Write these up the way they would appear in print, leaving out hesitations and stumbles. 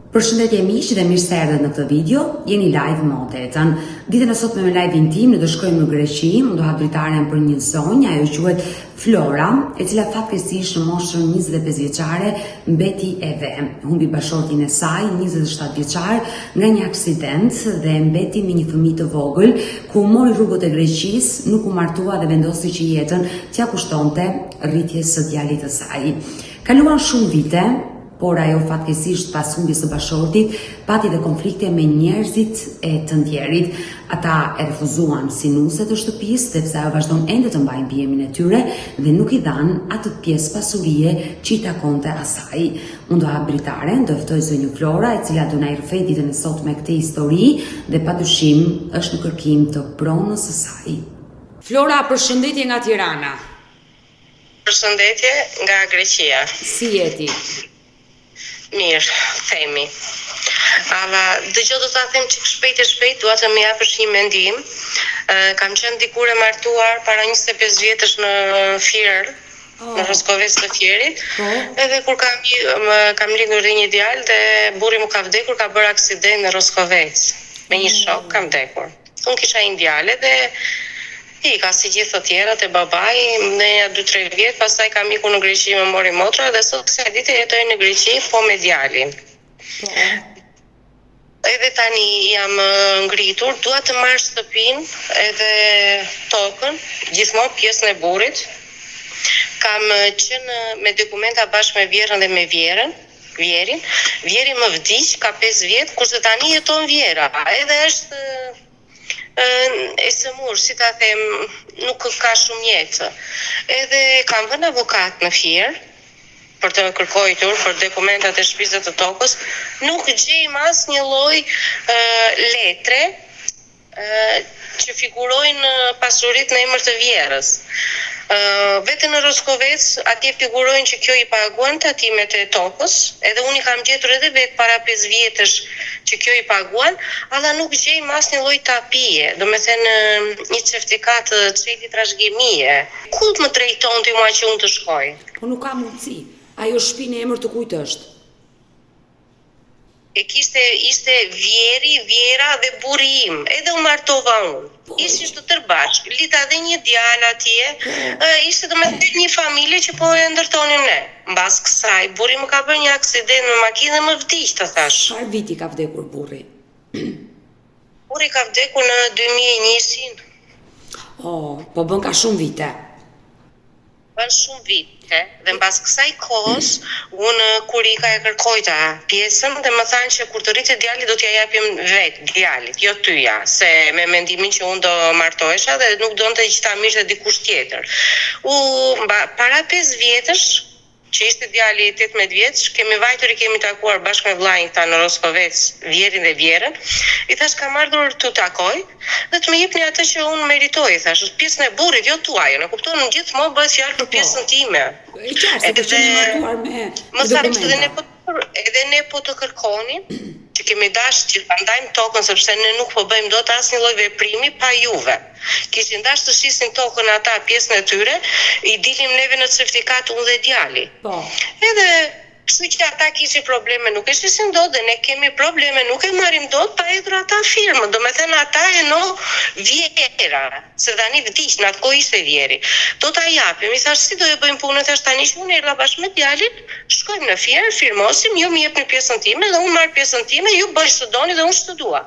Përshëndetje miq dhe mirë se erdhët në këtë video. Jeni live me Odetën. Ditën e sotme me live-in tim ne do shkojmë në Greqi, unë do ha dritaren për një zonjë, ajo quhet Flora, e cila fatkeqësisht në moshën 25 vjeçare mbeti e vëm. Humbi bashortin e saj, 27 vjeçar, nga një aksident dhe mbeti me një fëmijë të vogël, ku mori rrugët e Greqisë, nuk u martua dhe vendosi që jetën t'ia kushtonte rritjes së djalit të saj. Kaluan shumë vite, por ajo fatkeqësisht pas humbjes së bashortit pati dhe konflikte me njerëzit e të ndjerit. Ata e refuzuan si nuse të shtëpisë, sepse ajo vazhdon ende të mbajnë mbijemin e tyre dhe nuk i dhan atë pjesë pasurie që i takonte asaj. Unë do hap dritaren, do ftoj zonjën Flora, e cila do na i rrëfej ditën e sotme me këtë histori dhe padyshim është në kërkim të pronës së saj. Flora, përshëndetje nga Tirana. Përshëndetje nga Greqia. Si jeti? Mirë, themi. Ama dëgjoj do ta them çik shpejt, dua të më japësh një mendim. Kam qenë dikur e martuar para 25 vjetësh në Fier, në Roskovec të Fierit. Edhe kur kam lindur dhe një djalë dhe burri më ka vdekur, ka bërë aksident në Roskovec. Me një shok kam vdekur. Unë kisha një djalë dhe ka si gjithë të tjerat e babai, në 2-3 vjet, pastaj kam ikur në Greqi, më mori motra dhe sot kësaj dite jetoj në Greqi, po me djalin. Edhe tani jam ngritur, dua të marr shtëpinë edhe tokën, gjithmonë pjesën e burrit. Kam qenë me dokumenta bashkë me vjerën dhe me vjerin. Vjeri më vdiq, ka 5 vjet, kurse tani jeton vjera. Edhe është e sëmur, si ta them, nuk ka shumë jetë. Edhe kam vënë avokat në Fier për të kërkojtur për dokumentat e shtëpisë të tokës, nuk gjejm asnjë lloj letre që figurojnë pasuritë në emër të vjerës. Vetëm në Roskovec atje figurojnë që kjo i paguan tatimet e tokës, edhe unë i kam gjetur edhe vetë para 5 vjetësh që kjo i paguan, alla nuk gjejmë asnjë lloj tapie, domethënë një certifikat çeli trashëgimie. Ku më drejton ti mua që unë të shkoj? Po nuk ka mundësi. Ajo shtëpi në emër të kujt është? Ishte vjeri, vjera dhe burri im, edhe u martova unë. Ishin të tërbashk, lita dhe një djalë atje, ishte domethënë një familje që po e ndërtonim ne. Mbas kësaj, burri më ka bërë një aksident me makinë dhe më vdiq, të thash. Çfarë viti ka vdekur burri? Burri ka vdekur në 2001. Po bën ka shumë vite. Bën shumë vite, dhe mbas kësaj kohës, unë kur i ka e kërkojta pjesën dhe më thanë që kur të rritë djali do t'ja japim vetë djalit, jo tyja, se me mendimin që unë do martohesha dhe nuk donte që ta mirë dhe dikush tjetër. Para 5 vjetësh, që ishte djali 18 vjeç, kemi vajtur i kemi takuar bashkë me vllajin ta në Roskovec, vjerin dhe vjerën. I thash kam ardhur t'u takoj dhe të më jepni atë që unë meritoj, thash, pjesën e burrit, jo tuaj, në kupton, gjithmonë bëhet fjalë për pjesën time. Më thash edhe ne po të kërkonin që kemi dashur që ta ndajmë tokën sepse ne nuk po bëjmë dot asnjë lloj veprimi pa juve. Kishin dashur të shisin tokën ata pjesën e tyre, i dilim neve në certifikat unë dhe djali. Edhe kështu që ata kishin probleme, nuk e shisin dot dhe ne kemi probleme, nuk e marrim dot pa hedhur ata firmën. Domethënë ata e no vjera, se tani vdiq, në atë kohë ishte vjeri. Do ta japim, i thash si do e bëjmë punën, thash tani që unë erdha bashkë me djalin, shkojmë në Fier, firmosim, ju më jepni pjesën time dhe unë marr pjesën time, ju bëj ç'do doni dhe unë ç'do dua.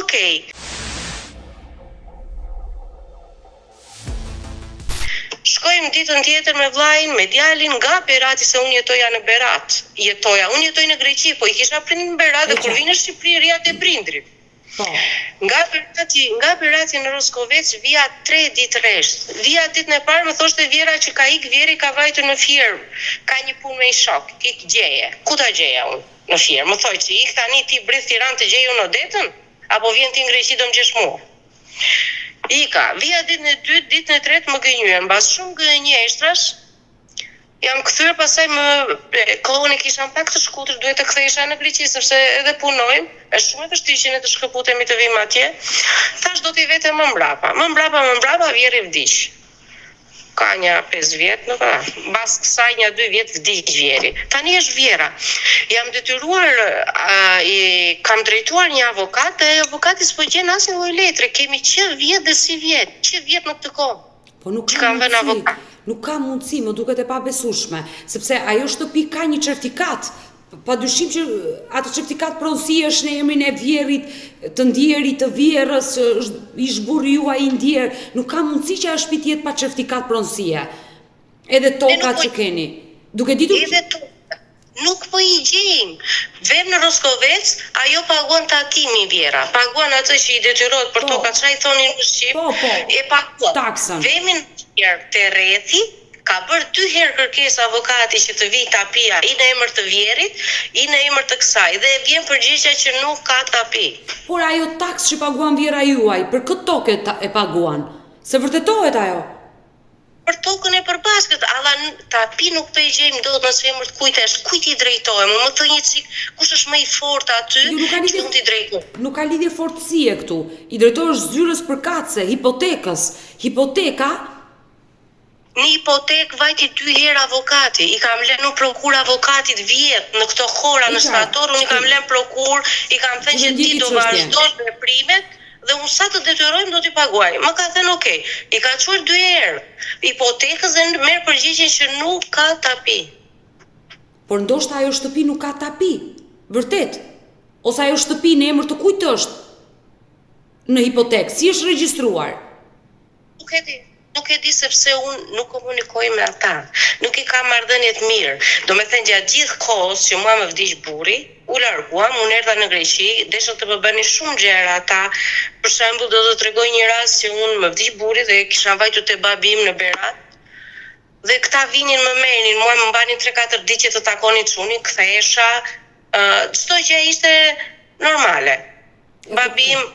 Okej. Shkojmë ditën tjetër me vllajin, me djalin, nga Berati, se unë jetoja në Berat. Unë jetoj në Greqi, po i kisha prindin në Berat dhe kur vinë në Shqipëri rriat e prindrit. Nga Berati në Roskovec vija 3 ditë rresht. Vija ditën e parë më thoshte vjera që ka ik vjeri, ka vajtur në Fier. Ka një punë me i shok, ik gjeje. Ku ta gjeja unë në Fier? Më thoj që ik tani ti brith Tiranë të gjej unë Odetën? Apo vjen ti në Greqi do më gjesh mua? Ika, vija ditën e dytë, ditën e tretë më gënjyen, mbas shumë gënjeshtrash, jam kthyer, pastaj kohën e kisha pak të shkurtër, duhet të kthehesha në Greqi sepse edhe punojmë, është shumë e vështirë që ne të shkëputemi të vim atje. Thash do t'i vete më mbrapa vjeri vdiq. ka një 5 vjet, nuk ka. Mbas kësaj një 2 vjet vdiq Vjeri. Tani është Vjera. Jam detyruar, kam drejtuar një avokat dhe avokati s'po gjen asnjë lloj letre. Kemi që vjet dhe si vjet, që vjet në këtë kohë. Po nuk ka mundësi, nuk ka mundësi, më duket e pabesueshme, sepse ajo shtëpi ka një certifikat. Pa dyshim që atë certifikat pronësie është në emrin e Vjerit, të ndjerit, të Vjerës, ish burri juaj i ndjer, nuk ka mundësi që ajo shtëpi të jetë pa certifikat pronësie. Edhe tokat që keni. Duke ditur edhe tokat. Nuk po i gjejmë. Vem në Roskovec, ajo paguan tatimin Vjera. Paguan atë që i detyrohet për tokat, çfarë i thonin në Shqip? E paguan. Taksën. Vemin te rrethi ka bërë 2 herë kërkesë avokati që të vijë tapia i në emër të Vjerit, i në emër të kësaj dhe vjen përgjigja që nuk ka tapi. Por ajo taks që paguan Vjera juaj, për këtë tokë e paguan? Se vërtetohet ajo? Për tokën e përbaskët, alla tapi nuk të i gjejmë dot nëse emër të kujt është, kujt i drejtohemi, më thë një cik, kush është më i fortë aty, që mund t'i drejtohet. Nuk ka lidhje fortësie këtu, i drejtohesh zyrës përkatëse, hipotekës. Hipoteka në hipotek vajti 2 herë avokati, i kam lënë në prokur avokatit vjet, në këto hora në shtator, unë i kam lënë prokur, i kam thënë që ti do vazhdosh veprimet, dhe unë sa të detyrojmë do t'i paguaj. Më ka thënë okej, i ka çuar 2 herë hipotekës dhe merr përgjigjen që nuk ka tapi. Por ndoshta ajo shtëpi nuk ka tapi, vërtet? Ose ajo shtëpi në emër të kujt është në hipotekë, si është regjistruar? Nuk e di sepse unë nuk komunikoj me ata. Nuk i kam marrëdhënie të mirë. Do me thënë gjatë gjithë kohës që mua më vdiq burri, u larguam, unë erdha në Greqi, desha të më bëni shumë gjëra ata. Për shembull, do të tregoj një rast që unë më vdiq burri dhe kisha vajtur te babi im në Berat. Dhe këta vinin më merrnin, mua më mbanin 3-4 ditë që të takonin çunin, kthehesha, çdo gjë ishte normale. Babi im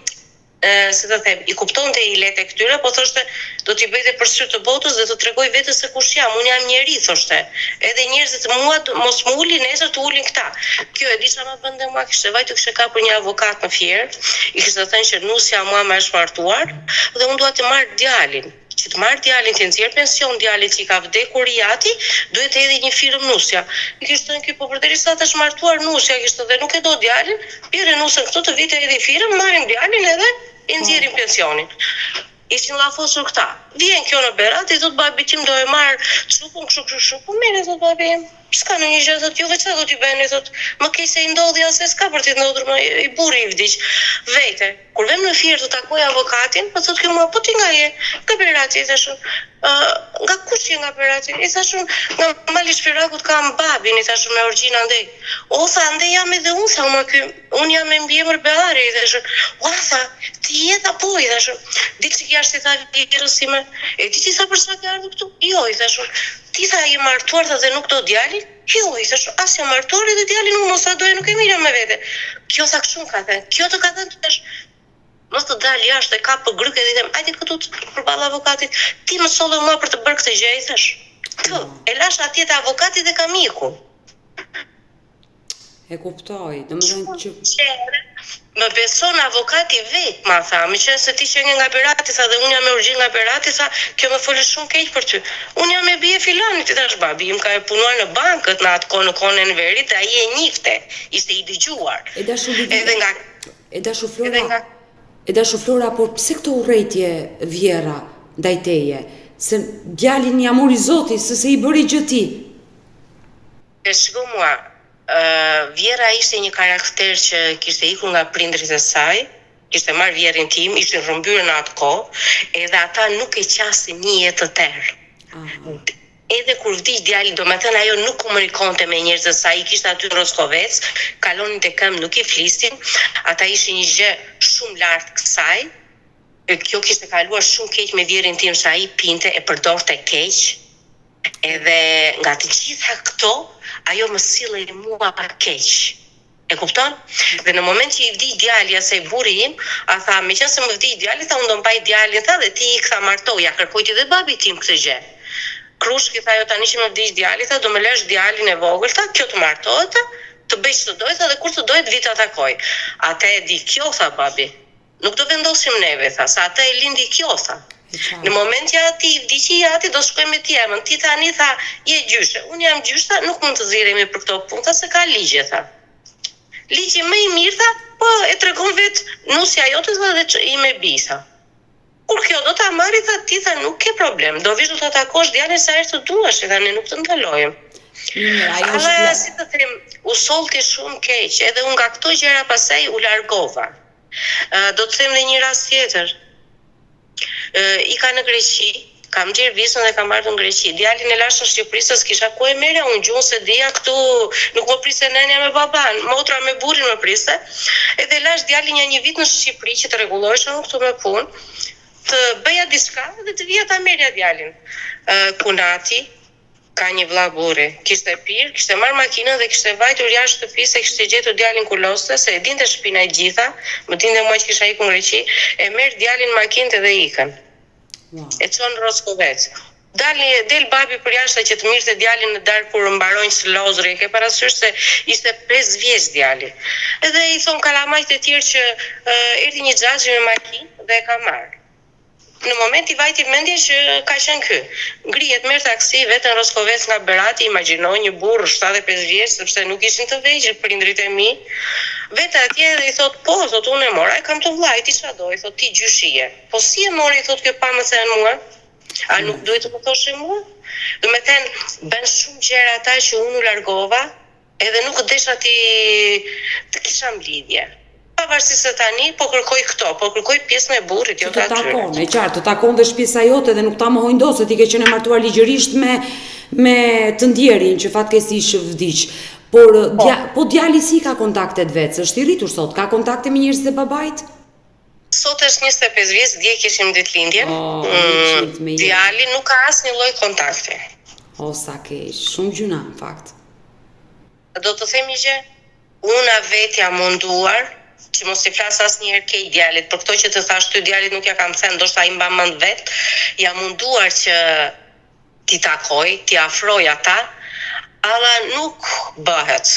si të them, i kuptonte i lete këtyre, po thoshte do t'i bëjte për syr të botës dhe të tregoj vetes se kush jam, unë jam njeri, thoshte. Edhe njerëzit mua mos më ulin nesër të ulin këta. Kjo e di sa më bënte mua, kishte vajtur kishte kapur një avokat në Fier, i kishte thënë që nusja mua më është martuar dhe unë dua të marr djalin. Që të marrë djalin të nxjerr pension djalit që i ka vdekur Riati, duhet të hedhë një firmë nusja. I kishte thënë ky po përderisa të është martuar nusja, kishte dhe nuk e do djalin, pirë nusën këtu të vite hedhë firmë, marrim djalin edhe i nxjerrim pensionin. Ishin llafosur këta. Vjen kjo në Berat, i thot babi tim do e marr çupun, kështu, merre thot babi im. S'ka në një gjë, thot, juve çfarë do t'i bëni, thot, më keq se i ndodhi as se s'ka për t'i ndodhur, më i burri i vdiq. Vete, kur vem në Fier të takoj avokatin, po thot kjo mua, po ti nga je? Nga Berati, i thashun. Nga kush je nga Berati? I thashun, nga Mali Shpirakut kam babin, i thashun me Orgjina ndej. O tha, ndej jam edhe unë, tha, unë jam me mbiemër Beari, i thashun. Ua tha, ti je tha po, i thashun. Ditë që jashtë i tha Vjerës ime, e ti tha për sa ke ardhur këtu? Jo, i thashun. Ti tha je martuar tha dhe nuk do djalin? Jo, i thashun, as jam martuar edhe djalin unë mos sa doja nuk e mirë me vete. Kjo tha kështu ka thënë. Kjo të ka thënë tash. Mos të dal jashtë e ka për gryke dhe i them, hajde këtu përballë avokatit. Ti më solle mua për të bërë këtë gjë, i thash. Të, e lash atje te avokati dhe kamiku. E kuptoj, domethënë që më beson avokati vet, ma tha, më qenë se ti që nga Berati, tha, dhe unë jam me urgjin nga Berati, tha, kjo më folë shumë keq për ty. Unë jam me bie filanit, i thash babi, im ka punuar në bankët në atë kohë në kohën e Enverit, dhe ai e njifte, ishte i dëgjuar. E dashu Flora, por pse këto urrëtie Vjera ndaj teje? Se djalin ja mori Zoti, se i bëri gjë ti. E shiko mua, Vjera ishte një karakter që kishte ikur nga prindrit e saj, kishte marrë vjerin tim, ishin rrëmbyer në atë kohë, edhe ata nuk e qasin një jetë të tërë. Edhe kur vdiq djali, do me thënë ajo nuk komunikonte me njerëz të saj, i kishte aty në Roskovec, kalonin te këmbë, nuk i flisnin, ata ishin një gjë shumë lart kësaj. Kjo kishte kaluar shumë keq me vjerin tim, sa ai pinte e përdorte keq. Edhe nga të gjitha këto, ajo më sillej mua pa keq. E kupton? Dhe në moment që i vdiq djali asaj burri im, a tha, meqense më vdiq djali, tha unë do mbaj djalin, tha, dhe ti i ktha martoja, kërkojti dhe babi tim këtë gjë. Krushki tha, jo tani që më vdiq djali, tha, do më lësh djalin e vogël, tha, kjo të martohet, të bëj ç'të doj, tha, dhe kur të dojë vit atakoj. Atë e di kjo, tha babi. Nuk do vendosim neve, tha, sa atë e lindi kjo, tha. Në moment që ati vdiqi ati do shkoj me ti emën. Ti tani tha, je gjyshe. Unë jam gjyshe, nuk mund të ziremi për këto punta se ka ligje, tha. Ligje më i mirë, tha, po e tregon vetë nusja jote dhe i me bisa. Kur kjo do ta marri, tha, ti tha, nuk ke problem. Do vish do të takosh djalin sa herë të duash, tha, ne nuk të ndalojmë. Ale, si të them, u solti shumë keq, edhe unë nga këto gjëra pasaj u largova. Do të them dhe një rast tjetër. I ka në Greqi, kam gjerë visën dhe kam ardhur në Greqi. Djalin e lash në Shqipëri se s'kisha ku e merja, unë gjuhën se dija këtu, nuk më priste nënja me baban, motra me burrin më priste. Edhe lash djalin një vit në Shqipëri që të rregullohesha këtu me punë, të bëja diçka dhe të vija ta merja djalin. Kunati ka një vlla burri, kishte pirë, kishte marrë makinën dhe kishte vajtur jashtë shtëpisë, kishte gjetur djalin kuloste, se e dinte shtëpinë e gjitha, më dinte mua që kisha ikur në Greqi, e merr djalin makinën dhe ikën. E çon Roskovec. Del babi për jashtë që të mirëte djalin në darkë kur mbarojnë së lozri, e ke parasysh se ishte 5 vjeç djali. Edhe i thon kalamajt e tjerë që erdhi një xhaxhi me makinë dhe e ka marrë. Në moment i vajti mendje që ka qenë ky. Ngrihet merr taksi vetën Roskovec nga Berati, imagjinoj një burr 75 vjeç, sepse nuk ishin të vegjël prindrit e mi. Vetë atje dhe i thot, po, thot, unë e mora, kam të vllajt, ti çfarë do? I thot, ti gjyshie. Po si e mori, i thot, kjo pa më thënë mua? A nuk duhet të më thoshe mua? Do me thënë, bën shumë gjëra ata që unë u largova, edhe nuk desha të kisha lidhje. Pavarësisht se tani po kërkoj këto, po kërkoj pjesën e burrit, jo ta aty. E qartë, të takon dhe shtëpia jote dhe nuk ta mohojnë dot se ti ke qenë martuar ligjërisht me të ndjerin që fatkeqësisht vdiq. Por po djali si ka kontaktet vetë? Është i rritur sot, ka kontakte me njerëzit e babait? Sot është 25 vjeç, dje kishim ditëlindjen. Djali nuk ka asnjë lloj kontakti. O sa keq, shumë gjuna në fakt. Do të themi që unë vetë jam munduar që mos i flas asnjëherë keq djalit, për këto që të thash ty djalit nuk ja kam thënë, ndoshta ai mba mend vet, jam munduar që t'i takoj, t'i afroj ata, alla nuk bëhet.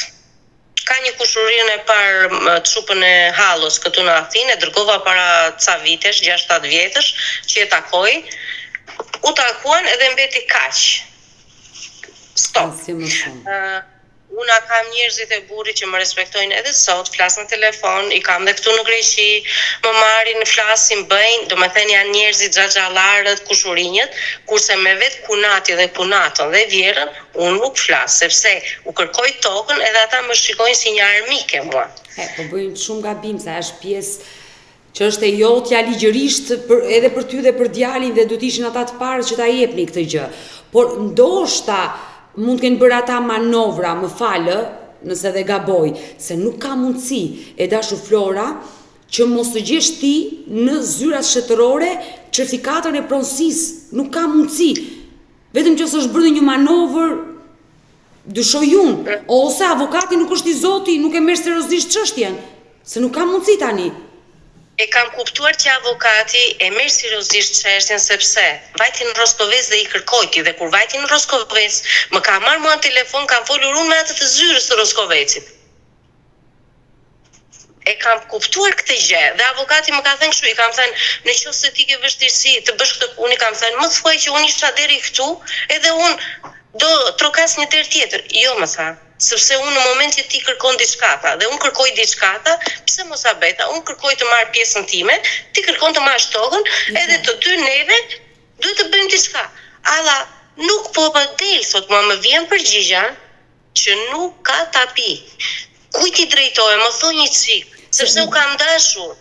Ka një kushurinë e parë çupën e Hallos këtu në Athinë, e dërgova para ca vitesh, 6-7 vjetësh, që e takoj. U takuan edhe mbeti kaq. Stop. Una kam njerëzit e burrit që më respektojnë edhe sot, flas në telefon, i kam dhe këtu në Greqi, më marrin, flasin, bëjnë, do me thënë janë njerëzit xhaxhallarët, kushurinjët, kurse me vetë kunati dhe kunatën dhe vjerën, unë nuk flas, sepse u kërkoj tokën edhe ata më shikojnë si një armike mua. Po bëjmë shumë gabim, sa është pjesë që është e jotja ligjërisht edhe për ty dhe për djalin dhe du t'ishin ata të parë që ta jepni këtë gjë. Por ndoshta mund të kenë bërë ata manovra, më falë, nëse dhe gaboj, se nuk ka mundësi e dashur Flora që mos të gjesh ti në zyrat shtetërore certifikatën e pronësisë, nuk ka mundësi. Vetëm që është bërë një manovër, dyshoj unë, ose avokati nuk është i zoti, nuk e merr seriozisht çështjen, se nuk ka mundësi tani. E kam kuptuar që avokati e merr seriozisht çështjen sepse vajti në Roskovec dhe i kërkoi ti, dhe kur vajti në Roskovec, më ka marrë mua në telefon, kam folur unë me atë të zyrës të Roskovecit. E kam kuptuar këtë gjë dhe avokati më ka thënë kështu, i kam thënë, nëse ti ke vështirësi të bësh këtë punë, i kam thënë, më thuaj që unë isha deri këtu, edhe unë do trokas një derë tjetër. Jo, më tha. Sepse unë në moment që ti kërkon diçka dhe unë kërkoj diçka, pse mos a bëta? Unë kërkoj të marr pjesën time, ti kërkon të marrësh tokën, edhe të dy neve duhet të bëjmë diçka. Alla nuk po më del, thot mua, më vjen përgjigja që nuk ka tapi. Kujt i drejtohem, më thon një çik, sepse u kam dashur.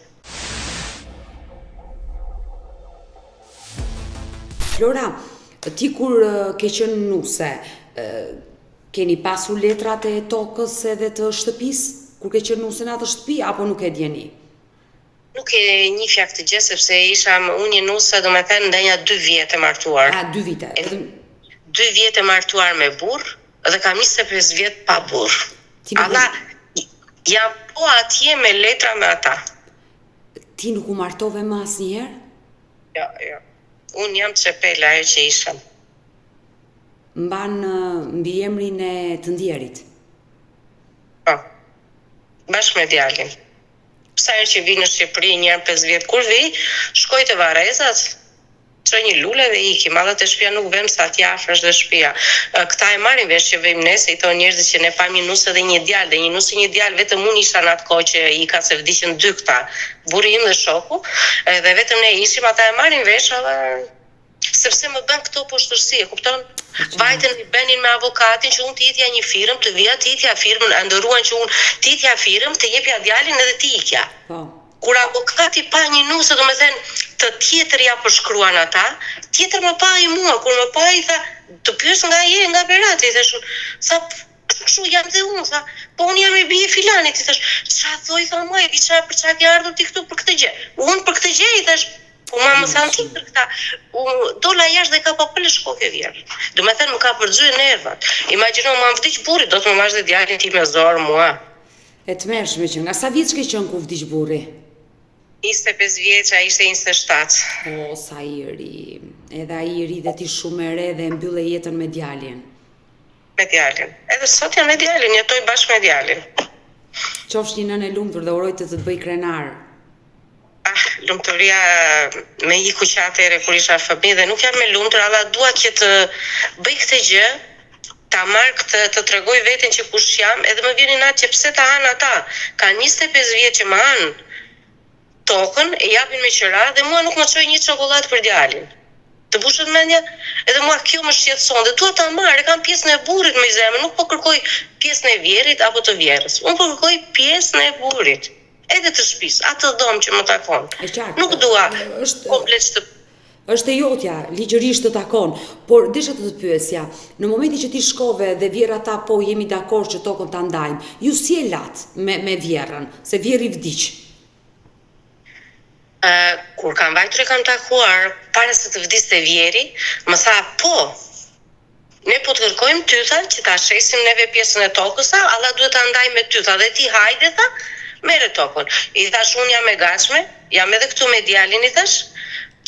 Flora, ti kur ke qenë nuse, keni pasur letrat e tokës edhe të shtëpisë, kur ke qenë nuse në atë shtëpi, apo nuk e djeni? Nuk e njihja këtë gjë, sepse isha unë një nuse, do me thënë ndenja 2 vjet e martuar. 2 vite. 2 vjet e martuar me burr, dhe kam 25 vjet pa burr. Alla, jam po atje me letra me ata. Ti nuk u martove më asnjëherë? Jo. Unë jam çepela ajo që isha. Mban mbi emrin e të ndjerit? Po, bashkë me djalin. Sa herë që vi në Shqipëri, një herë 5 vjet, kur vi, shkoj te Varrezat, çoj një lule dhe ikim, edhe te shtëpia nuk vëm sa t'ja afërsh dhe shtëpia. Këta e marrin vesh që vëm ne, se i thonë njerëzit që ne pam një nusë dhe një djalë, dhe një nusë një djalë vetëm unë isha në atë kohë që i ka se vdiqën 2 këta, burri im dhe shoku, dhe vetëm ne ishim, ata e marrin vesh edhe sepse më bën këto poshtërsi, e kupton? Vajten i benin me avokatin që unë t'itja një firmë, të vija t'itja firmën, ndëruan që unë t'itja firmë, të jepja djalin edhe t'ikja. Kur avokati pa një nusë, do me thënë, të tjetër ja përshkruan ata, tjetër më pa i mua, kur më pa i tha, të pyes nga Berati, i thash, sa kështu jam dhe unë, tha, po unë jam i bie filanit, i thash, ç'a thoj, tha mua, për ç'a ke ardhur ti këtu për këtë gjë? Unë për këtë gjë, i thash, po ma më thanë ti për këta, dola jashtë dhe ka pa pëllë shkoke vjerë. Do me thënë më ka përgjyë nervat. Imagjino, ma më vdiq burri, do të më vash dhe djalin ti me zorë mua. E të mërshme që, nga sa vjeç ke qenë ku vdiq burri? 25 vjeç, a ishte 27. O, sa i ri. Edhe a i ri dhe ti shumë e re dhe mbylle jetën me djalin. Me djalin. Edhe sot jam me djalin, jetoj bashkë me djalin. Qofsh një nënë e lumtur dhe uroj të bëj krenar. Lumëturia me i kuqatere kur isha fëmijë dhe nuk jam me lumëtur, alla dua që të bëj këtë gjë, ta marr këtë, të tregoj veten që kush jam, edhe më vjen natë që pse ta han ata. Ka 25 vjet që më han tokën, e japin me qira dhe mua nuk më çoj një çokoladë për djalin. Të bushet mendja, edhe mua kjo më shqetëson dhe dua ta marr, e kam pjesën e burrit me zemër, nuk po kërkoj pjesën e vjerit apo të vjerës. Unë po kërkoj pjesën e burrit. Edhe të shtëpisë, atë dom që më takon. Nuk dua komplet të... Është e jotja, ligjërisht të takon, por desha të pyesja, në momentin që ti shkove dhe vjera ta po jemi dakord që tokën ta ndajmë, ju si e lat me vjerën, se vjeri vdiq? Kur kam vajtur e kam takuar, para se të vdiste vjeri, më tha po, ne po të kërkojmë tytha që ta shesim neve pjesën e tokës, alla duhet ta ndajmë me tytha dhe ti hajde tha, mere tokën. I thash unë jam e gatshme, jam edhe këtu me djalin, i thash,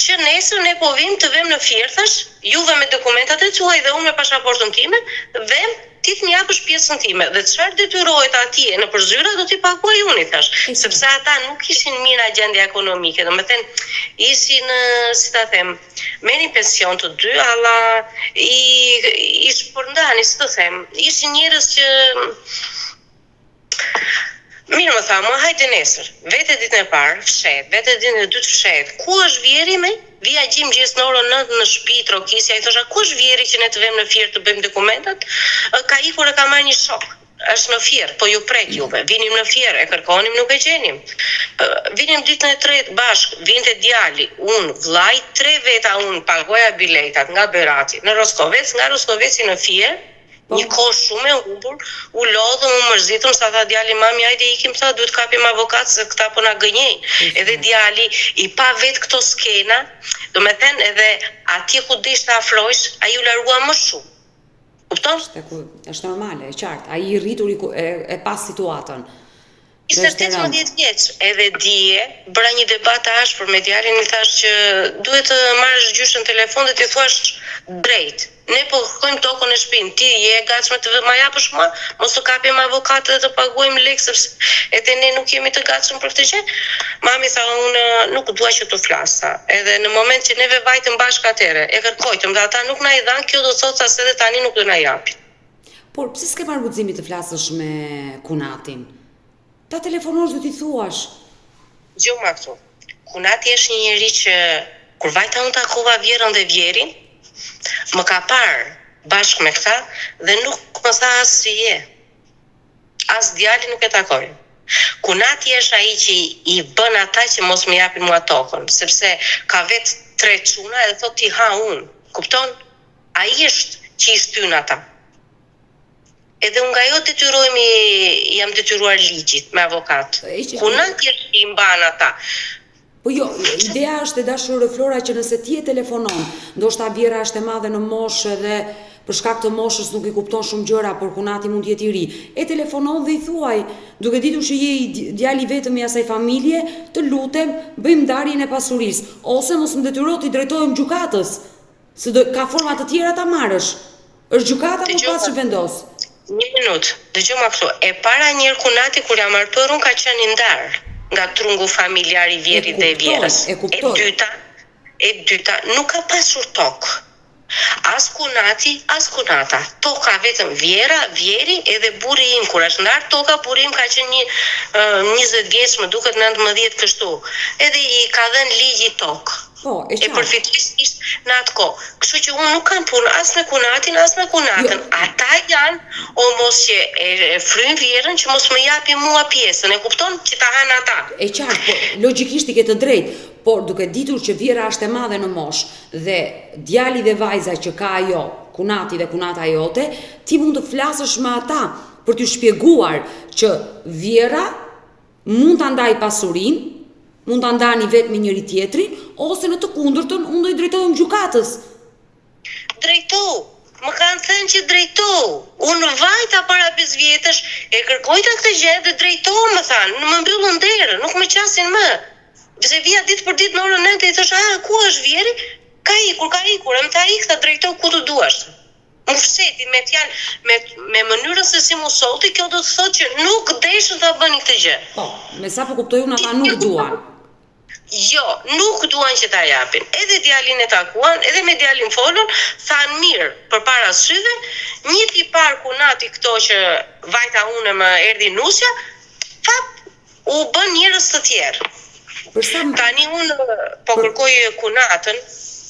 që nesër ne po vim të vem në Fier, thash, juve me dokumentat e tuaj dhe unë me pasaportën time, vem ti të japësh pjesën time dhe çfarë detyrohet atje në përzyra do t'i paguaj unë, i thash, sepse ata nuk ishin mirë gjendje ekonomike, domethënë ishin, si ta them, merrin pension të dy, alla i shpërndani, si të them, ishin njerëz që mirë më tha, mua hajde nesër, vete ditën e parë, fshet, vete ditën e dytë fshet, ku është vjeri me? Vija gjim gjesë në orën 9 në shtëpi, trokisja, i thosha, ku është vjeri që ne të vem në Fier të bëjmë dokumentat? Ka ikur e ka marrë një shok, është në Fier, po ju prek juve, vinim në Fier, e kërkonim, nuk e gjenim. Vinim ditën e tretë bashk, vinte djali, unë, vllai, 3 veta unë, pagoja biletat nga Berati, në Roskovec, nga Roskoveci në Fier. Një kohë shumë e humbur, u lodhëm, u mërzitëm, sa tha djali, mami, ajde ikim, tha, duhet kapim avokat, se këta po na gënjejnë. Edhe djali, i pa vetë këto skena, do me thënë edhe atje ku dish të afrojsh, a ju larua më shumë. Kupton? Është normale, e qartë, a i rritur e pas situatën. Ishte 18 vjeç, edhe dije, bëra një debat të ashpër me djalin, i thash që duhet të marrësh gjyshën telefon dhe t'i thuash drejt. Ne po kërkojmë tokën e shtëpinë, ti je e gatshme të ma japësh mua, mos të kapim avokatë dhe të paguajmë lekë, sepse edhe ne nuk jemi të gatshëm për këtë gjë. Mami tha, unë nuk dua që të flas, edhe në moment që neve vajtëm bashkë atëre, e kërkojtëm dhe ata nuk na i dhanë, kjo do thotë se edhe tani nuk do na japin. Por pse s'ke marrë guximin të flasësh me Kunatin? Ta telefonosh dhe t'i thuash. Gjoma këtu. Kunati është një njeri që kur vajta unë takova vjerën dhe vjerin, më ka parë bashkë me këta dhe nuk më tha as si je. As djali nuk e takoj. Kunati është ai që i bën ata që mos më japin mua tokën, sepse ka vetë 3 çuna edhe thot ti ha unë. Kupton? Ai është që i shtyn ata. Edhe unë nga jo jam detyruar ligjit me avokat. Kunati është që i mban ata. Po jo, ideja është e dashur Flora që nëse ti e telefonon, ndoshta vjera është e madhe në moshë dhe për shkak të moshës nuk i kupton shumë gjëra, por Kunati mund të jetë i ri. E telefonon dhe i thuaj, duke ditur që je i djali vetëm i asaj familje, të lutem, bëjmë ndarjen e pasurisë, ose mos më detyro t'i drejtohem gjykatës, se ka forma të tjera ta marrësh. Është gjykata më pas që vendos. Një minutë, dëgjoma këtu. E para njërë Kunati kur jam martuar unë ka qenë i ndarë nga trungu familjari vjerit dhe vjerës. E kuptoj. E dyta, nuk ka pasur tokë. As kunati, as kunata. Toka vetëm vjeri edhe burri im. Kur është ndarë toka, burri im ka qenë një 20 vjeç, më duket 19 kështu. Edhe i ka dhënë ligji tokë. E përfitues në atë kohë. Kështu që unë nuk kam punë as me kunatin, as me kunatën. Ata janë o mos që e fryn vjerën që mos më japi mua pjesën. E kupton që ta hanë ata. E qartë, po logjikisht i ke të drejtë. Por duke ditur që vjera është e madhe në moshë dhe djali dhe vajza që ka ajo, kunati dhe kunata jote, ti mund të flasësh me ata për t'ju shpjeguar që vjera mund ta ndaj pasurinë, mund ta ndani vetë me njëri tjetrin, ose në të kundërtën unë do i drejtohem gjykatës. Drejto. Më kanë thënë që drejto. Unë vajta para 5 vjetësh e kërkojta këtë gjë dhe drejto më thanë, më mbyllën derën, nuk më qasin më. Pse vija ditë për ditë në orën 9 dhe i thosh, ku është vjeri? Ka ikur, më tha ik, tha drejto ku të duash. Më fsheti me fjalë, me mënyrën se si mu solti, kjo do të thotë që nuk deshën ta bëni këtë gjë. Po, me sa po kuptoj unë ata nuk duan. Jo, nuk duan që ta japin. Edhe djalin e takuan, edhe me djalin folën, thanë mirë përpara syve, një tipar kunati këto që vajta unë më erdhi nusja, u bën njerëz të tjerë. Tani unë po kërkoj kunatën,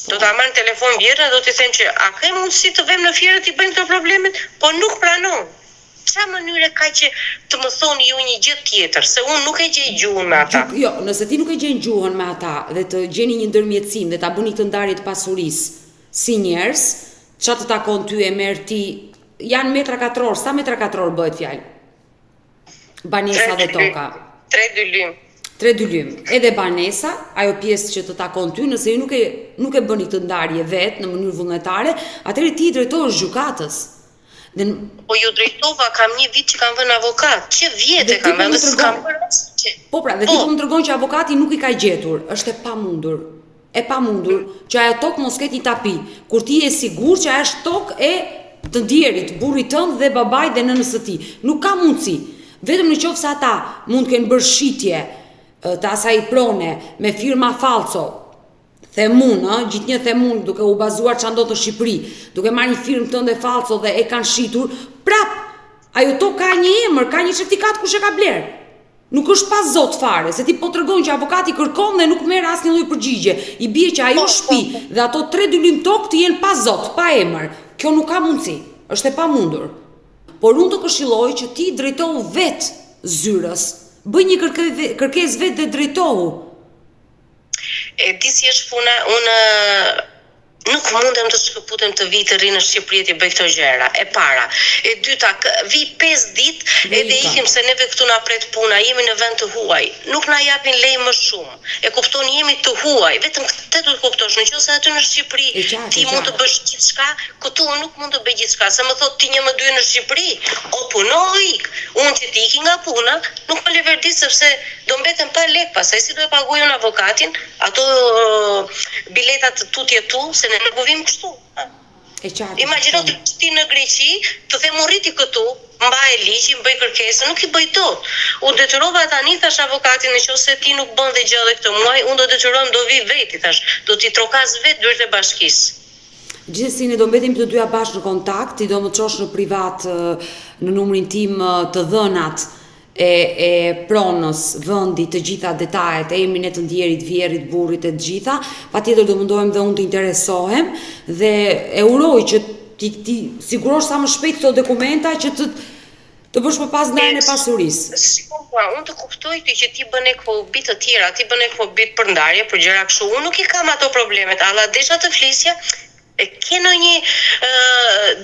do ta marr në telefon vjerën, do t'i them që a ke mundësi të vëmë në fjerë t'i bëjmë këto problemet, po nuk pranon. Qa mënyre ka që të më thoni ju një gjë tjetër, se unë nuk e gjej gjuhën me ata. Jo, nëse ti nuk e gjen gjuhën me ata dhe të gjeni një ndërmjetësim dhe ta bëni këtë ndarje të pasurisë si njerëz, çfarë të takon ty e merr ti, janë metra katror, sa metra katror bëhet fjalë? Banesa dhe toka. 3-2 lym. 3-2 lym. Edhe banesa, ajo pjesë që të takon ty, nëse ju nuk e bëni këtë ndarje vetë në mënyrë vullnetare, atëherë ti drejtohesh gjykatës. Po ju drejtova, kam një vit që kam vënë avokat, që vjetë kam vënë, dhe s'kam bërë asgjë. Po pra, dhe ti po më tregon që avokati nuk i ka gjetur, është e pamundur që ajo tokë mos ketë një tapi, kur ti je sigur që ajo është tokë e të ndjerit, burrit tënd dhe babait dhe nënës së tij. Nuk ka mundësi. Vetëm nëse ata mund të kenë bërë shitje të asaj prone me firma falso, themun, gjithë një themun duke u bazuar ç'a ndodh në Shqipëri, duke marrë një firmë tënde falso dhe e kanë shitur, prap, ajo tokë ka një emër, ka një certifikat kush e ka bler. Nuk është pa zot fare, se ti po tregon që avokati kërkon dhe nuk merr asnjë lloj përgjigje. I bie që ajo shtëpi dhe ato 3 lym tokë të jenë pa zot, pa emër. Kjo nuk ka mundësi, është e pamundur. Por unë të këshilloj që ti drejtohu vetë zyrës, bëj një kërkesë vetë dhe drejtohu. E di si është puna, unë nuk mundem të shkëputem të vi të ri në Shqipëri të bëj këto gjëra. E para. E dyta, vi 5 ditë edhe ikim se neve këtu na pret puna, jemi në vend të huaj. Nuk na japin lej më shumë. E kuptoni, jemi të huaj. Vetëm këtë do të kuptosh, nëse aty në Shqipëri ti mund të bësh gjithçka, këtu unë nuk mund të bëj gjithçka. Se më thot ti 1-2 në Shqipëri, o puno o ik. Unë që ti iki nga puna, nuk më leverdis sepse do mbeten pa lek, pastaj si do e paguaj unë avokatin, ato biletat tutje tu, se ne nuk vim kështu. Imagjino të ti në Greqi, të them rriti këtu, mbaj ligjin, bëj kërkesën, nuk i bëj dot. U detyrova tani, thash avokatin, nëse ti nuk bën dhe gjë këtë muaj, unë do detyrohem do vi veti, thash, do t'i trokas vetë dyert e bashkisë. Gjithsesi ne do mbetim të dyja bashkë në kontakt, ti do më çosh në privat në numrin tim të dhënat e pronës, vendi, të gjitha detajet, emrin e të ndjerit, vjerit, burrit e të gjitha, patjetër do mundohem dhe unë të interesohem dhe e uroj që ti sigurosh sa më shpejt këto dokumenta që të bësh më pas ndarjen e pasurisë. Unë të kuptoj ti që ti bën ekobit të tjera, ti bën ekobit për ndarje, për gjëra kështu, unë nuk i kam ato problemet, alla desha të flisja. E ke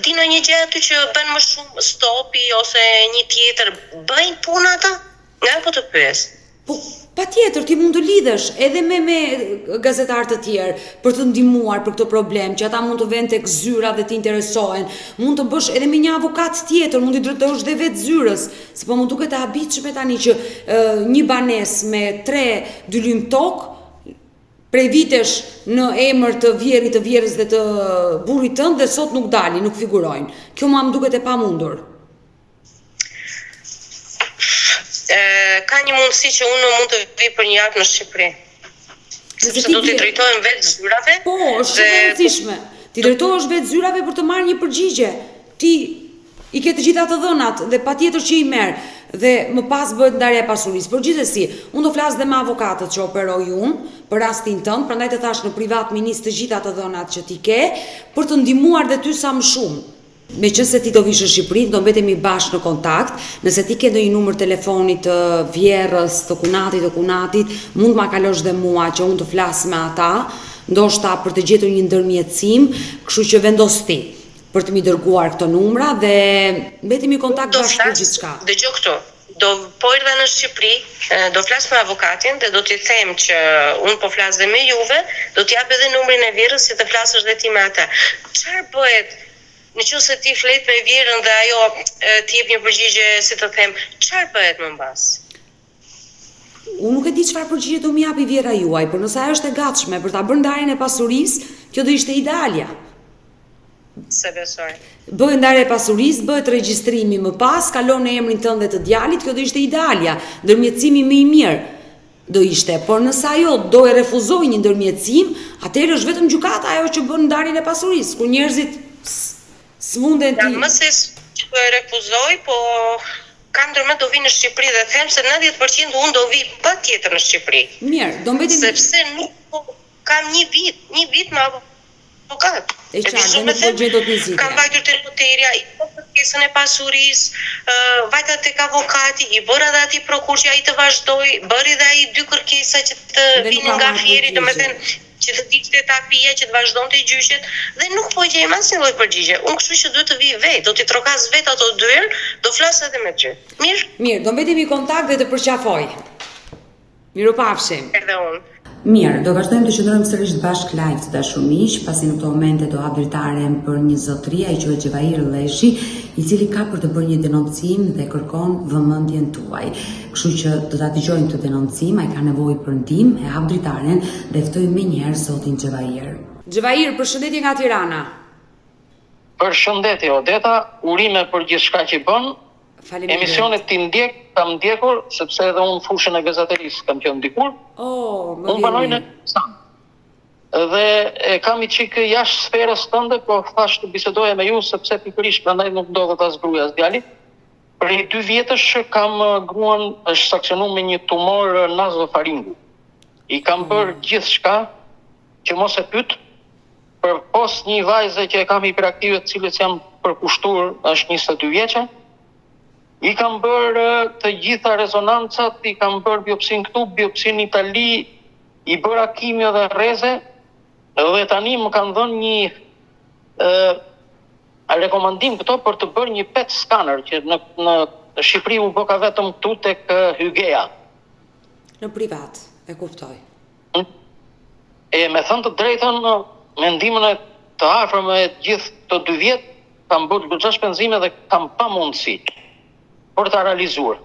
di në një gjë aty që bën më shumë stopi ose një tjetër, bëjnë puna ata? Nga po të pyes. Po, patjetër ti mund të lidhesh edhe me gazetarë të tjerë për të ndihmuar për këtë problem, që ata mund të vënë tek zyra dhe të interesohen. Mund të bësh edhe me një avokat tjetër, mund të drejtohesh dhe vetë zyrës, se po mund duket e habitshme tani që një banesë me 3 lym tokë prej vitesh në emër të vjerit, të vjerës dhe të burrit tënd dhe sot nuk dalin, nuk figurojnë. Kjo mua më duket e pamundur. Ka një mundësi që unë mund të vi për një javë në Shqipëri. sepse do t'i drejtojmë vetë zyrave. Po, është shumë e rëndësishme. Ti drejtohesh vetë zyrave për të marrë një përgjigje. Ti i ke të gjitha të dhënat dhe patjetër që i merr dhe më pas bëhet ndarja e pasurisë. Por gjithsesi, unë do flas dhe me avokatët që operoj unë për rastin tënd, prandaj të thash në privat mi nis të gjitha të dhënat që ti ke për të ndihmuar dhe ty sa më shumë. Meqense ti do vish në Shqipëri, do mbetemi bashkë në kontakt. Nëse ti ke ndonjë numër telefoni të vjerrës, të kunatit, mund ma kalosh dhe mua që unë të flas me ata, ndoshta për të gjetur një ndërmjetësim, kështu që vendos ti për të mi dërguar këto numra dhe mbetemi kontakt bashkë për gjithçka. Dëgjoj këtu. Po erdha në Shqipëri, do flas me avokatin dhe do t'i them që unë po flas dhe me juve, do t'jap edhe numrin e vjerrës si të flasësh dhe ti me ata. Çfarë bëhet në qoftë se ti flet me vjerën dhe ajo t'i jep një përgjigje, si të them, çfarë bëhet më mbas? Unë nuk e di çfarë përgjigje do më japi vjera juaj, por nëse ajo është e gatshme për ta bërë ndarjen e pasurisë, kjo do ishte idealja. Se besoj. Bëhet ndarja e pasurisë, bëhet regjistrimi më pas, kalon në emrin tënd dhe të djalit, kjo do ishte idealja, ndërmjetësimi më i mirë do ishte, por nëse ajo do e refuzoj një ndërmjetësim, atëherë është vetëm gjykata ajo që bën ndarjen e pasurisë, kur njerëzit s'munden ti. Më se që do e refuzoj, po kam ndërmend do vi në Shqipëri dhe them se 90% unë do vi patjetër në Shqipëri. Mirë, do mbetemi sepse nuk kam një vit me avokat. E qartë, nuk po gjetot një zgjidhje. Kam vajtur te noterja, i kërkesën e pasurisë, vajta tek avokati, i bëra dhe ati prokur që ai të vazhdoi, bëri dhe ai 2 kërkesa që të vinin nga fieri, domethënë që të diqte tapia, që të vazhdonte gjyqet dhe nuk po gjejm asnjë lloj përgjigje. Unë kështu që duhet të vi vetë, do t'i trokas vetë ato 2 herë, do flas edhe me ty. Mirë? Mirë, do mbetemi në kontakt dhe të përqafoj. Mirupafshim. Edhe unë. Mirë, do vazhdojmë të qëndrojmë sërish bashkë live të dashur miq, pasi në këto momente do hap dritaren për një zotëri, ai quhet Xhevair Lleshi, i cili ka për të bërë një denoncim dhe kërkon vëmendjen tuaj. Kështu që do ta dëgjojmë këtë denoncim, ai ka nevojë për ndihmë, e hap dritaren dhe ftoj më njëherë zotin Xhevair. Xhevair, përshëndetje nga Tirana. Përshëndetje Odeta, urime për gjithçka që bën. Emisionet ti kam ndjekur, sepse edhe unë fushën e gazeterisë kam qenë dikur. Unë banoj në San. Dhe e kam i qikë jashtë sferës tënde, po thash të bisedoja me ju, sepse pikërisht prandaj nuk ndodhet as gruaja as djali. Prej 2 vjetësh kam gruan është saksionuar me një tumor nazofaringu. I kam bërë gjithçka që mos e pyet, për pos një vajze që e kam hiperaktive, të cilës jam përkushtuar, është 22 vjeçe. I kam bërë të gjitha rezonancat, i kam bërë biopsin këtu, biopsin në Itali, i bëra kimio dhe rreze, dhe tani më kanë dhënë një rekomandim këto për të bërë një PET scanner, që në Shqipëri u bëka vetëm këtu tek Hygeja. Në privat, e kuptoj. E me thënë të drejtën, me ndihmën e të afërm e gjithë të 2 vjet, kam bërë goxha shpenzime dhe kam pa mundësi për ta realizuar.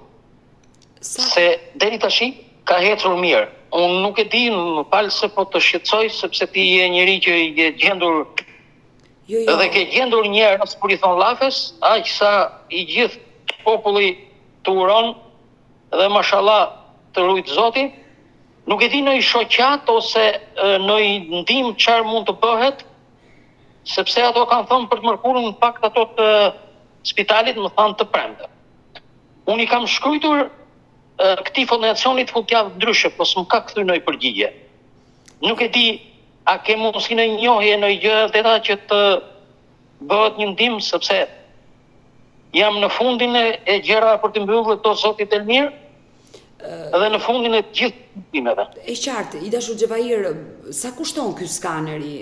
Se deri tash ka ecur mirë. Unë nuk e di, më fal se po të shqetësoj, sepse ti je njëri që i je gjendur dhe ke gjendur njerëz, kur i thon llafes, aq sa i gjithë populli të uron dhe mashallah të rujt Zoti. Nuk e di në i shoqat ose në i ndim çfarë mund të bëhet, sepse ato kanë thënë për të mërkurën në fakt ato të spitalit më thanë të premte. Unë i kam shkruajtur këtij fondacionit futjavë ndryshe, po s'm ka kthyr ndonjë përgjigje. Nuk e di, a ke mundësinë e njohje në gjë deta që të bëhet një ndihmë, sepse jam në fundin e gjëra për të mbyllur këto Zotit Elmir, edhe në fundin e gjithë ndihmeve. E qartë, i dashur Xhevair, sa kushton ky skaneri?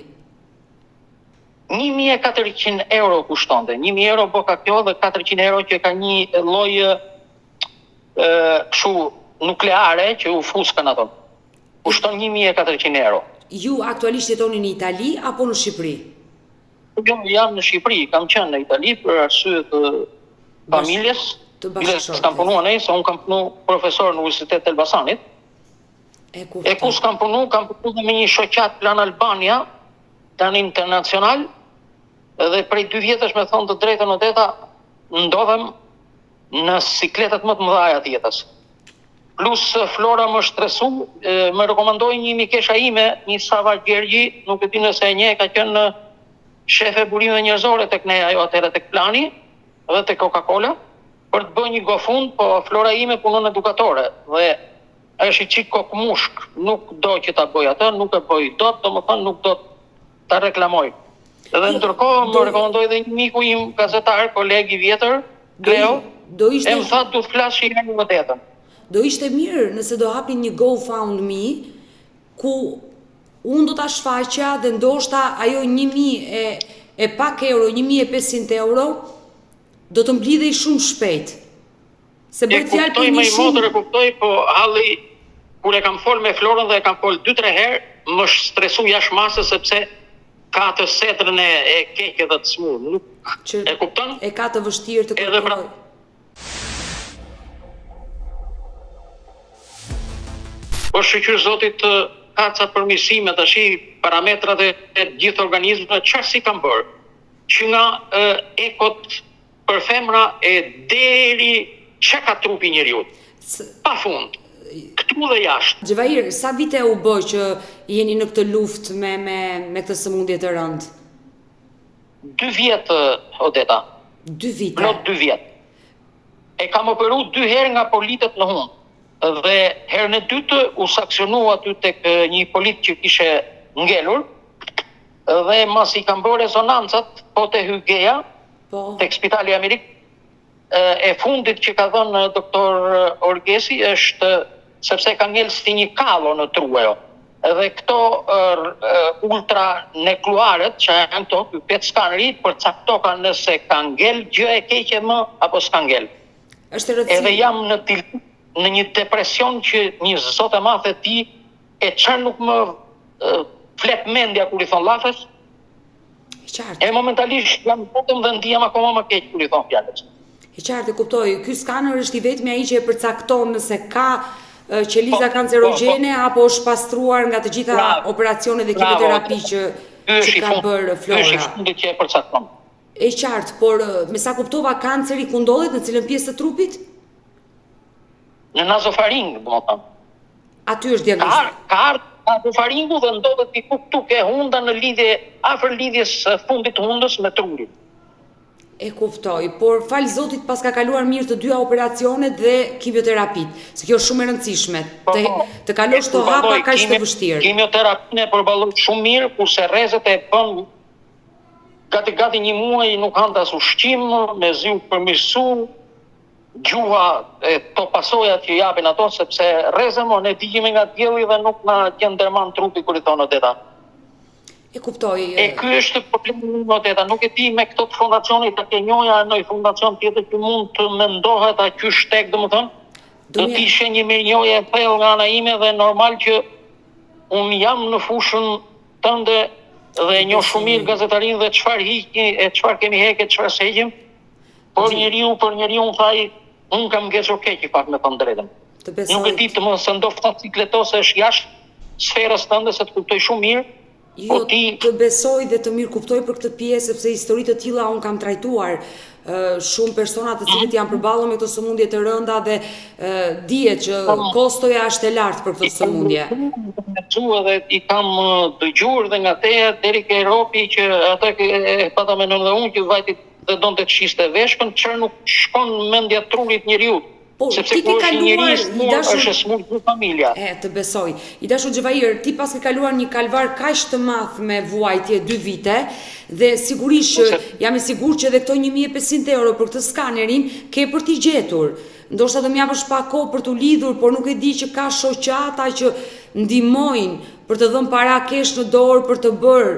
1.400 euro kushtonte. 1.000 euro boka kjo dhe 400 euro që ka një lloj kështu nukleare që u fuskan ato. Kushton 1.400 euro. Ju aktualisht jetoni në Itali apo në Shqipëri? Jo, jam në Shqipëri, kam qenë në Itali për arsye të familjes. S'kam punuar ne, se unë kam punuar profesor në Universitetin e Elbasanit. E ku s'kam punuar dhe me një shoqat Plan Albania, tani internacional, edhe prej 2 vjetësh me thonë të drejtën Odeta, ndodhem në sikletat më të mëdha të jetës. plus Flora më stresu, më rekomandoi një mikesha ime, një Sava Gjergji, nuk e di nëse e nje, ka qenë shefe burimeve njerëzore tek ne ajo atëherë tek Plani dhe tek Coca-Cola, për të bërë një gofund, po Flora ime punon edukatore dhe është i qik kokmushk, nuk do që ta bëj atë, nuk e bëj dot, domethënë nuk do ta reklamoj. Dhe ndërkohë më rekomandoi edhe një miku im gazetar, koleg i vjetër, Leo, e më tha du të flasë që i një vërtetën. Do ishte mirë nëse do hapin një GoFundMe ku unë do ta shfaqja dhe ndoshta ajo 1000 e pak euro, 1500 euro do të mblidhej shumë shpejt. Se bëhet fjalë për një shumë. E kuptoj, po halli kur e kam fol me Florën dhe e kam fol 2-3 herë, më stresu jashtë masës sepse ka të setrën e keqe dhe të smur. E kupton? E ka të vështirë të kuptoj. Po shqyr zotit ka ca përmirësime tash parametrat e gjithë organizmeve çfarë si kanë bërë. Që nga ekot për femra e deri çka ka trupi njeriu. Pafund. Këtu dhe jashtë. Xhevair, sa vite u bë që jeni në këtë luftë me këtë sëmundje të rëndë? 2 vjet, Odeta. 2 vite. Plot 2 vjet. E kam operu 2 herë nga politet në hund. Dhe herën e dytë u saksionua aty tek një polit që kishe ngelur. Dhe mas i kam bërë rezonancat, po te Hygeja, tek Spitali Amerik, e fundit që ka dhënë doktor Orgesi është sepse ka ngel si një kallo në truajo. Dhe këto ultranekluaret që janë këto, PET skaneri, përcaktoka nëse ka ngel gjë e keqe më apo s'ka ngel. Edhe jam në një depresion që një zot e madh e ti e çfarë nuk më flet mendja kur i thon llafës. E momentalisht jam vetëm dhe ndihem akoma më keq kur i thon fjalës. E qartë, kuptoj. Ky skaner është i vetmi ai që e përcakton nëse ka qeliza kancerogjene apo është pastruar nga të gjitha operacionet dhe kimioterapia që ka bërë Flora. Është i fundit që e përcakton. E qartë, por me sa kuptova kanceri ku ndodhet, në cilën pjesë të trupit? Në nazofaring, domethënë. Aty është diagnozuar. Ka nazofaringu dhe ndodhet diku këtu ke hunda në lidhje afër lidhjes fundit të hundës me trupin. E kuftoj, por falë Zotit pas ka kaluar mirë të dyja operacionet dhe kimioterapit, se kjo është shumë e rëndësishme, të kalosh të hapa kaq të vështirë. Kimioterapinë e përballoj shumë mirë, kurse rrezet e bën gati një muaj nuk han as ushqim, me zy u përmirësu, gjuha e to pasojat që japin ato, sepse rrezëm ne digjemi nga dielli dhe nuk na gjen ndërman trupi kur i thonë Odeta. E kuptoj. E ky është problemi më Odeta, nuk e di me këto të fondacionit të kenjoja në fondacion tjetër që mund të mendohet a ky shtek, domethënë, do të ishte një mirënjohje e thellë nga ana ime dhe normal që unë jam në fushën tënde dhe njoh shumë mirë gazetarin dhe çfarë hiqni e çfarë kemi heket, çfarë seqim. Por njeriu thaj, unë kam ngjeshur keq i pak me thënë drejtën. Nuk e di të më së ndofta cikletose është jashtë sferës tënde se të kuptoj shumë mirë. Jo, të besoj dhe të mirë kuptoj për këtë pjesë, sepse historitë të tilla unë kam trajtuar shumë persona të cilët janë përballur me këtë sëmundje të rënda dhe dihet që kostoja është e lartë për këtë sëmundje. Dhe i kam dëgjuar dhe nga teja deri ke Europi që ata e pata me nëmë dhe unë që vajti dhe donte të shiste veshkën, çfarë nuk shkon mendja trurit njeriu. Sepse kur është njeri është smur në familja. Të besoj. I dashur Xhevair, ti pas ke kaluar një kalvar kaq të madh me vuajtje 2 vite dhe sigurisht që jam i sigurt që edhe këto 1500 euro për këtë skanerin ke për t'i gjetur. Ndoshta do më japësh pak kohë për t'u lidhur, por nuk e di që ka shoqata që ndihmojnë për të dhënë para kesh në dorë për të bërë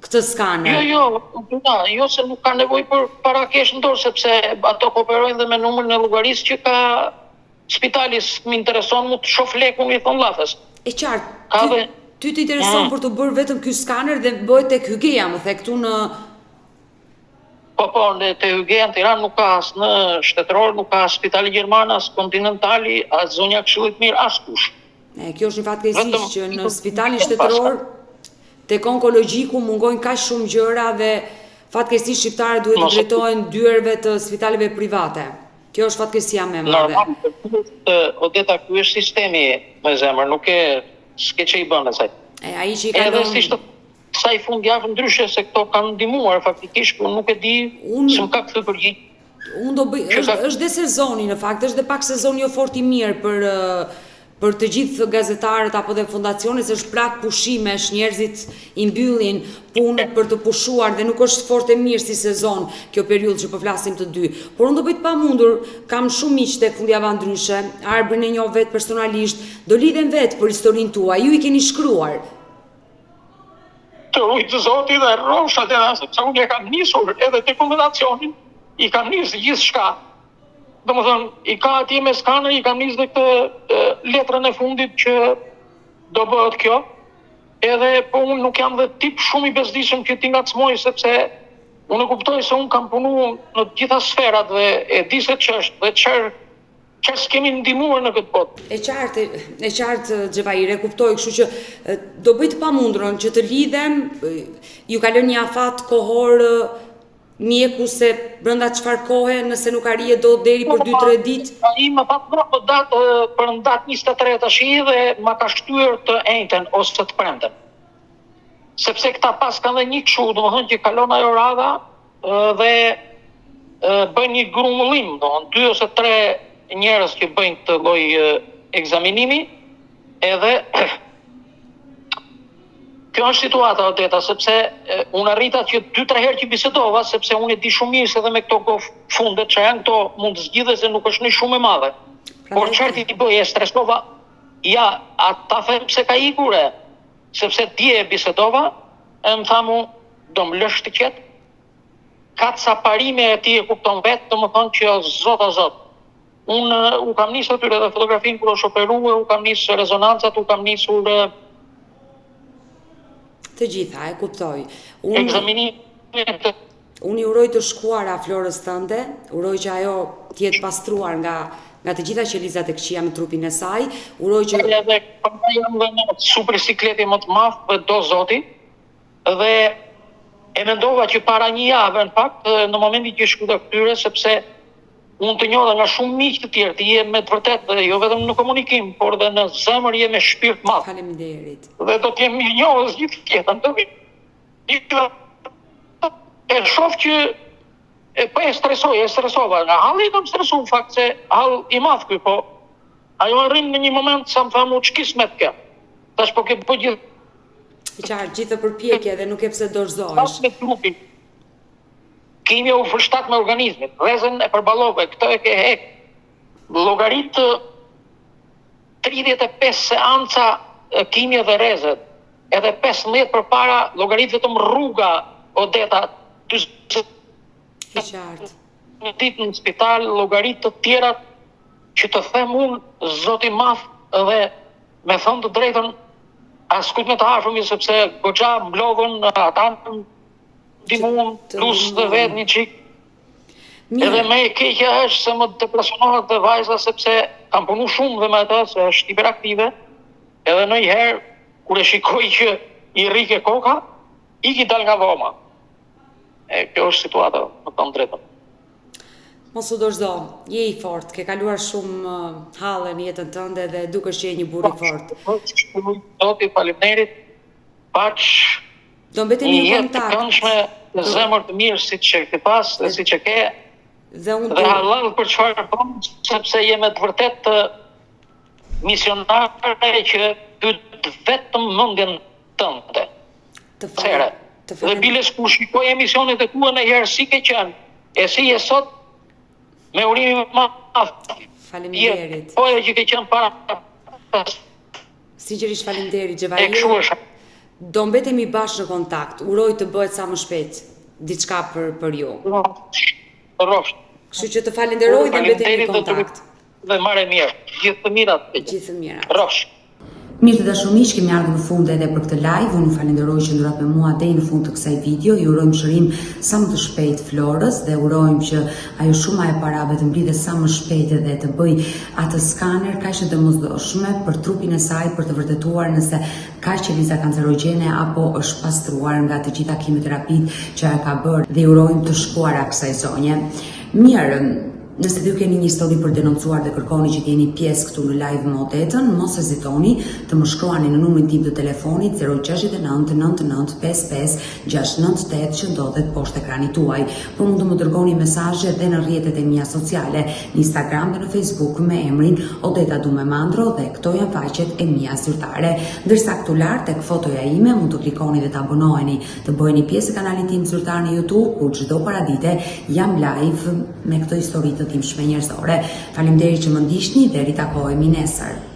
këtë skaner. Jo se nuk ka nevojë për para kesh në dorë, sepse ato kooperojnë dhe me numrin e llogarisë që ka spitali. Më intereson mu të shoh lekun i thon llafës. E qartë. Ty të intereson për të bërë vetëm ky skaner dhe bëhet tek Hygeja, më the këtu në Po, te Hygeja në Tiranë nuk ka as në shtetëror, nuk ka spitali gjerman, as kontinentali, as zonja Këshillit Mirë, as kush. Kjo është një fatkeqësi që në spitalin shtetëror tek onkologjiku mungojnë kaq shumë gjëra dhe fatkeqësisht shqiptarët duhet të drejtohen dyerve të spitaleve private, Kjo është fatkeqësia më e madhe. Normal, Odeta, ky është sistemi me zemër, nuk e s'ke që i bën asaj. Ai që i kalon. Edhe si të kësaj fundjavë ndryshe se këto kanë ndihmuar faktikisht, por nuk e di se më ka kthy përgjigje. Unë do bëj, është dhe sezoni në fakt, është dhe pak sezoni jo fort i mirë për të gjithë gazetarët apo dhe fondacionet, se është plak pushimesh, njerëzit i mbyllin punët për të pushuar dhe nuk është fort e mirë si sezon kjo periudhë që po flasim të dy. Por unë do bëj të pamundur, kam shumë miq tek fundjava ndryshe, Arbrin e njoh vetë personalisht, do lidhem vetë për historinë tuaj, ju i keni shkruar. Të rujtë Zoti dhe rrofshat e sepse unë e kam nisur edhe dokumentacionin, i kam nisë gjithë shka. Domethënë, i ka atje me skaner, i kam nisë dhe këtë letrën e fundit që do bëhet kjo, edhe po unë nuk jam dhe tip shumë i bezdishëm që ti ngacmoj, sepse unë e kuptoj se unë kam punu në gjitha sferat dhe e di se ç'është dhe çfarë s'kemi ndihmuar në këtë botë. E qartë Xhevair, e kuptoj, kështu që do bëj të pamundurën që të lidhem, ju ka lënë një afat kohor mjeku se brenda çfarë kohe, nëse nuk arrije do deri për 2-3 ditë. Ai më pa datë për në datë 23 tash dhe ma ka shtyr të enjten ose të premten. Sepse këta pas kanë dhe një kështu, domethënë që kalon ajo radha dhe bën një grumbullim, domethënë 2 ose 3 njerëz që bëjnë këtë lloj ekzaminimi, edhe kjo është situata Odeta, sepse unë arrita që 2-3 herë që bisedova, sepse unë e di shumë mirë se edhe me këto fundet që janë këto mund të zgjidhe se nuk është një shumë e madhe. Por çfarë ti bëj, e stresova, ja, ata them pse ka ikur, sepse dje e bisedova, e më thamu, do më lësh të qetë, kaca parime e ti e kupton vetë, do më thonë që zot a zot. Unë u kam nisur atyre dhe fotografin kur është operuar, u kam nisur rezonancat, u kam nisur të gjitha, e kuptoj. Ekzaminimet. Unë i uroj të shkuara Florës tënde, uroj që ajo t'jetë pastruar nga të gjitha qelizat e këqija me trupin e saj, uroj që... Edhe jam dhe në super sikleti më të madh, do Zoti, dhe e mendova që para një jave, në fakt, në momentin që shkuta këtyre, sepse unë të njoh nga shumë miq të tjerë, ti je me të vërtetë dhe jo vetëm në komunikim, por dhe në zemër je me shpirt madh. Faleminderit. Dhe do të jem i njohës gjithë tjetën. E shoh që po e stresova. Nga halli kam stresu në fakt se hall i madh ky, po ajo arrin në një moment sa më thamu ç'kismet kjo. Tash po ke bëj gjithë. Qartë, gjithë përpjekje dhe nuk e pse dorëzohesh. Me trupin. Kimja u fërshtat me organizmin, rrezën e përballove, këtë e ke hek. Llogarit 35 seanca kimje dhe rrezet, edhe 15 përpara llogarit vetëm rruga Odeta, E qartë. Në ditë në spital, llogarit të tjera që të them unë, Zoti i madh, dhe me thënë të drejtën, askujt me të afërmi, sepse goxha mblodhën ata ndihmuan plus dhe vetë një çik. Edhe me e keqja është se më depresionohet dhe vajza, sepse kam punu shumë dhe me ata, se është hiperaktive, edhe në një herë, kur e shikoj që i rrike koka, i ki dal nga voma. Kjo është situata, më të drejtën. Mos u dorëzo, je i fort, ke kaluar shumë halle në jetën tënde dhe dukesh që je një burr i fort. Zoti, faleminderit, paq. Do mbetemi në kontakt. Një jetë të këndshme, në zemër të mirë si që ke pas dhe si që ke, dhe halal për çfarë bën, sepse je me të vërtet misionare që pyet vetëm mendjen tënde. Dhe biles kur shikoj emisionet e tua në herë si ke qenë, e si je sot, me urimi më madh. Faleminderit. Po e që ke qenë para. Sinqerisht faleminderit Xhevair. Do mbetemi bashkë në kontakt. Uroj të bëhet sa më shpejt diçka për ju. Rrofsh. Kështu që të falenderoj dhe mbetemi në kontakt. Dhe marrë mirë. Gjithë të mirat. Gjithë të mirat. Rrofsh. Mirë të dashur miq, kemi ardhur në fund edhe për këtë live. Unë ju falenderoj që ndorat me mua deri në fund të kësaj video. Ju urojmë shërim sa më të shpejt Florës dhe urojmë që ajo shuma e parave të mblidhet sa më shpejt edhe të bëj atë skaner kaq të domosdoshme për trupin e saj, për të vërtetuar nëse ka qeliza kancerogjene apo është pastruar nga të gjitha kimioterapit që ajo ka bërë, dhe urojmë të shkuara kësaj zonje. Mirë, Nëse ju keni një histori për denoncuar dhe kërkoni që t'jeni pjesë këtu në live modetën, mos hezitoni të më shkruani në numrin tim të telefonit 069 99 55 698 që ndodhet poshtë ekranit tuaj. Po mund të më dërgoni mesazhe dhe në rrjetet e mia sociale, në Instagram dhe në Facebook me emrin Odeta Dumemandro dhe këto janë faqet e mia zyrtare. Ndërsa këtu lart tek fotoja ime mund të klikoni dhe të abonoheni, të bëheni pjesë e kanalit tim zyrtar në YouTube, ku çdo paradite jam live me këto histori të timshme njerëzore. Faleminderit që më ndiqni dhe ritakohemi nesër.